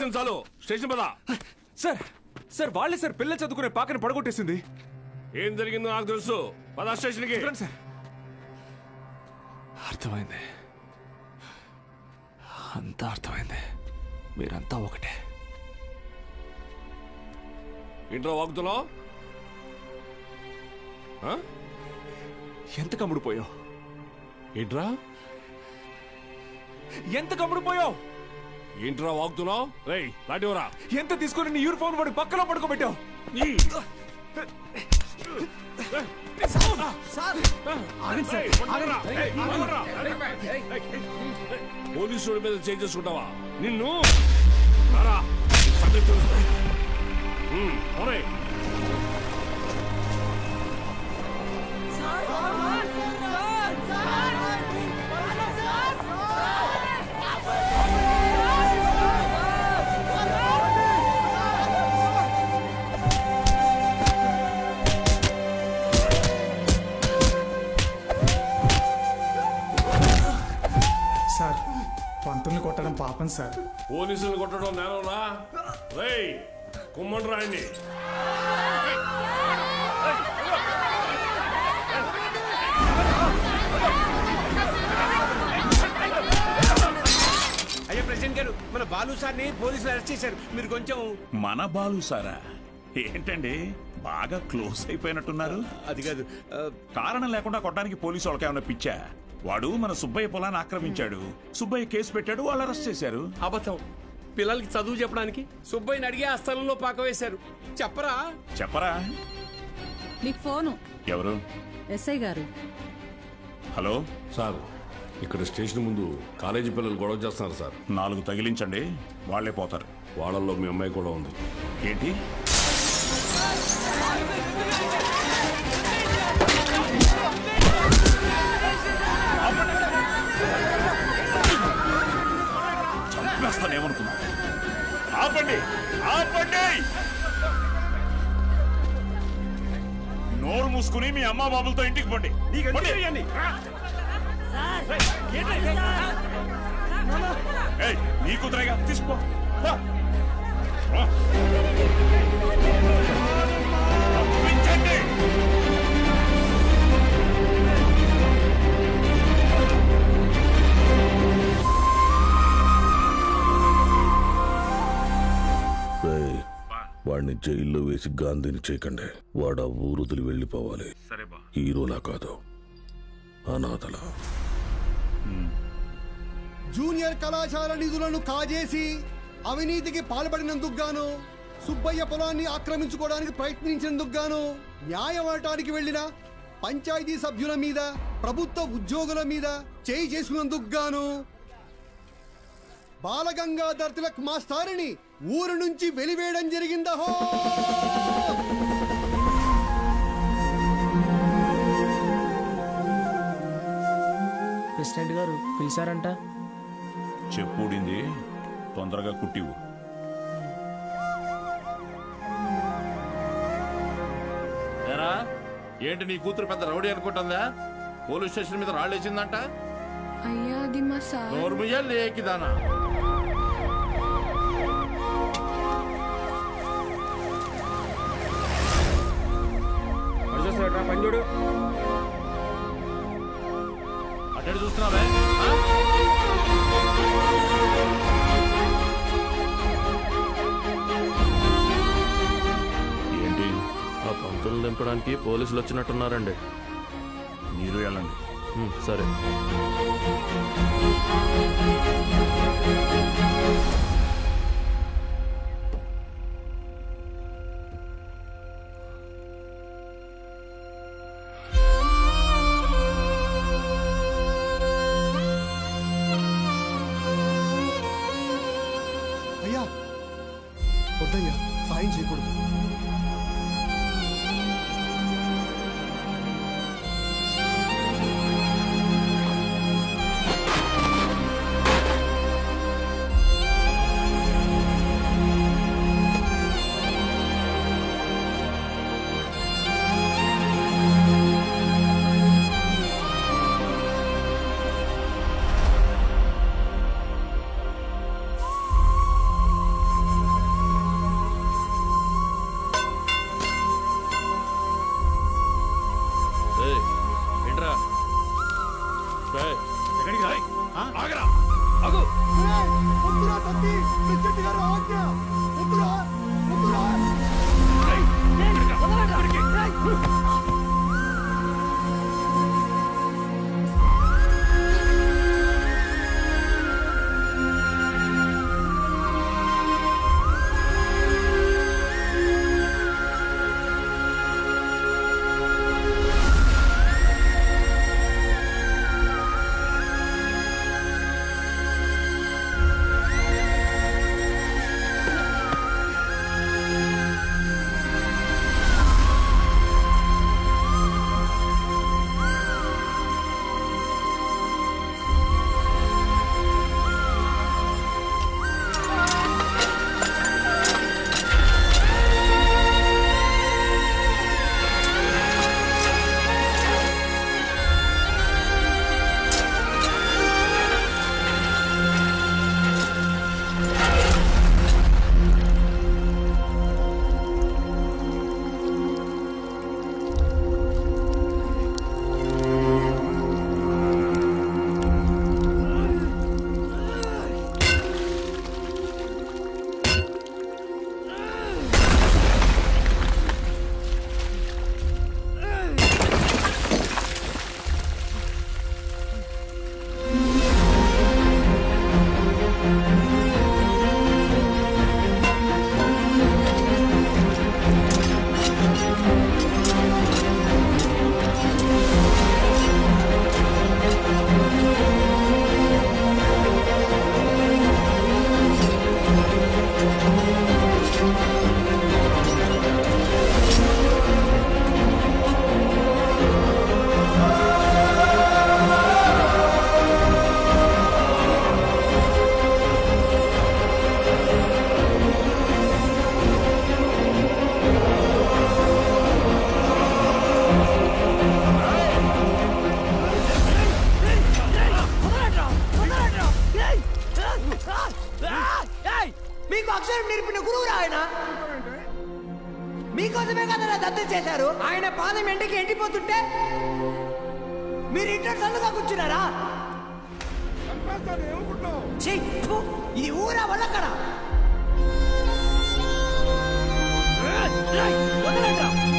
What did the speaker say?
వాగింది చాలు, స్టేషన్ పద. Sir sir వాళ్ళే సార్ పిల్లలు చదువుకునే పాకని పడగొట్టేసింది. ఏం జరిగిందో నాకు తెలుసు, పద స్టేషన్కి. సార్ అర్థమైంది, అంతా అర్థమైంది. మీరంతా ఒకటే. ఇంట్లో వాగుతున్నావు? ఎంత కమ్ముడుపోయావు? ఏంట్రా ఎంత కమ్ముడుపోయావు? ఏంట్రా వాగుతున్నావు? రేయ్ లాంటివరా. ఎంత తీసుకుని నీ యూనిఫామ్ వాడి పక్కలో పడుకోబెట్టావు? పోలీసు మీద చేంజ్ చేసుకుంటావా? నిన్ను సార్ పంతుల్ని కొట్టడం పాపం సార్. పోలీసులు కొట్టడం నేనవునా? రేయ్ కుమ్మని రాయండి. అయ్యా ప్రెసిడెంట్ గారు, మన బాలు సార్ని పోలీసులు అరెస్ట్ చేశారు. మీరు కొంచెం. మన బాలు సారా? ఏంటండి బాగా క్లోజ్ అయిపోయినట్టున్నారు? అది కాదు, కారణం లేకుండా కొట్టడానికి పోలీసు వాళ్ళకి ఏమైనా పిచ్చా? వాడు మన సుబ్బయ్య పొలాన్ని ఆక్రమించాడు, సుబ్బయ్య కేసు పెట్టాడు, వాళ్ళు అరెస్ట్ చేశారు. అబద్ధం. పిల్లలకి చదువు చెప్పడానికి సుబ్బయ్యని అడిగి ఆ స్థలంలో పాక వేశారు. చెప్పరా? చెప్పరా? మీకు ఫోను. ఎవరు? ఎస్ఐ గారు. హలో సార్, ఇక్కడ స్టేషన్ ముందు కాలేజీ పిల్లలు గొడవ చేస్తున్నారు సార్. 4 తగిలించండి, వాళ్లే పోతారు. వాళ్ళల్లో మీ అమ్మాయి కూడా ఉంది. ఏంటి? చంపేస్తానేమనుకున్నా? ఆపండి, ఆపండి! నోరు మూసుకుని మీ అమ్మా బాబులతో ఇంటికి పోండి. నీ కూతురేగా, తీసుకో. వాడిని జైల్లో వేసి గాంధీని చేయకండి. వాడు ఆ ఊరుదులు వెళ్ళిపోవాలి. హీరోలా కాదు, అనాథలా. జూనియర్ కళాశాల నిధులను కాజేసి అవినీతికి పాల్పడినందుకు గాను, సుబ్బయ్య పొలాన్ని ఆక్రమించుకోవడానికి ప్రయత్నించినందుకు గాను, న్యాయవాటానికి వెళ్లిన పంచాయతీ సభ్యుల మీద, ప్రభుత్వ ఉద్యోగుల మీద చేయి చేసుకున్నందుకు గాను బాలగంగాధర్ తిలక్ మాస్టారిని ఊరు నుంచి వెలివేయడం జరిగిందహో. ప్రెసిడెంట్ గారు పిలిచారంట. చెప్పుడింది, తొందరగా కుట్టివు. ఏంటి నీ కూతురు పెద్ద రౌడీ అనుకుంటుందా? పోలీస్ స్టేషన్ మీద రాళ్ళేసిందంట. అయ్యా అది మా సార్. నోర్ముయ్యా లేకిదానా? పని చూడు. అటు చూస్తున్నావే? ఏంటి? ఆ పంతులు దింపడానికి పోలీసులు వచ్చినట్టున్నారండి. మీరు వెళ్ళండి. సరే. అయ్యా వద్దయ్యా, సాయం చేయకూడదు. చేశారు? ఆయన పాదం ఎండకి ఎండిపోతుంటే మీరు ఇంట్లో చల్లుగా కూర్చున్నారా? ఇది ఊరా వల్లకడా? వదలండి.